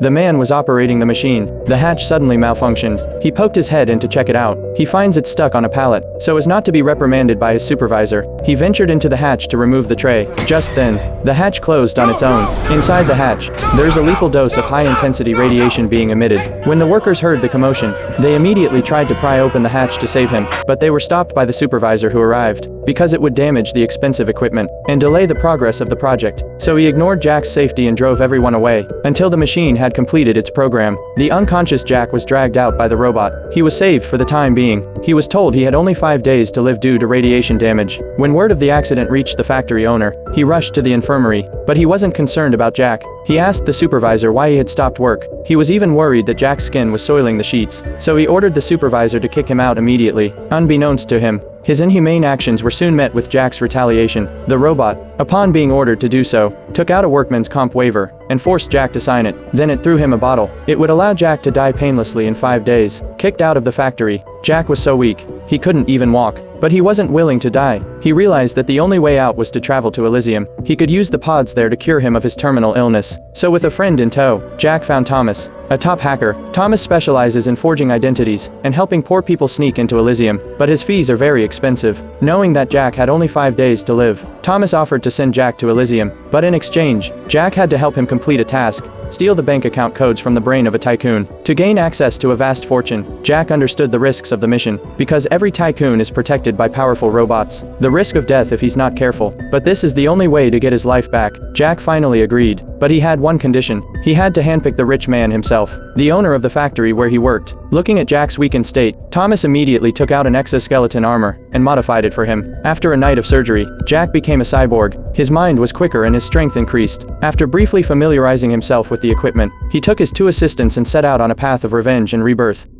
The man was operating the machine. The hatch suddenly malfunctioned. He poked his head in to check it out. He finds it stuck on a pallet. So as not to be reprimanded by his supervisor, he ventured into the hatch to remove the tray. Just then, the hatch closed on its own. Inside the hatch, there's a lethal dose of high-intensity radiation being emitted. When the workers heard the commotion, they immediately tried to pry open the hatch to save him, but they were stopped by the supervisor who arrived, because it would damage the expensive equipment and delay the progress of the project. So he ignored Jack's safety and drove everyone away, until the machine had completed its program. The unconscious Jack was dragged out by the robot. He was saved for the time being. He was told he had only 5 days to live due to radiation damage. When word of the accident reached the factory owner, he rushed to the infirmary, but he wasn't concerned about Jack. He asked the supervisor why he had stopped work. He was even worried that Jack's skin was soiling the sheets, so he ordered the supervisor to kick him out immediately. Unbeknownst to him, his inhumane actions were soon met with Jack's retaliation. The robot, upon being ordered to do so, took out a workman's comp waiver and forced Jack to sign it. Then it threw him a bottle. It would allow Jack to die painlessly in 5 days. Kicked out of the factory, Jack was so weak, he couldn't even walk. But he wasn't willing to die. He realized that the only way out was to travel to Elysium. He could use the pods there to cure him of his terminal illness. So with a friend in tow, Jack found Thomas, a top hacker. Thomas specializes in forging identities and helping poor people sneak into Elysium, but his fees are very expensive. Knowing that Jack had only 5 days to live, Thomas offered to send Jack to Elysium, but in exchange, Jack had to help him complete a task: steal the bank account codes from the brain of a tycoon. To gain access to a vast fortune, Jack understood the risks of the mission, because every tycoon is protected by powerful robots. The risk of death if he's not careful, but this is the only way to get his life back. Jack finally agreed, but he had one condition. He had to handpick the rich man himself, the owner of the factory where he worked. Looking at Jack's weakened state, Thomas immediately took out an exoskeleton armor and modified it for him. After a night of surgery, Jack became a cyborg. His mind was quicker and his strength increased. After briefly familiarizing himself with the equipment, he took his 2 assistants and set out on a path of revenge and rebirth.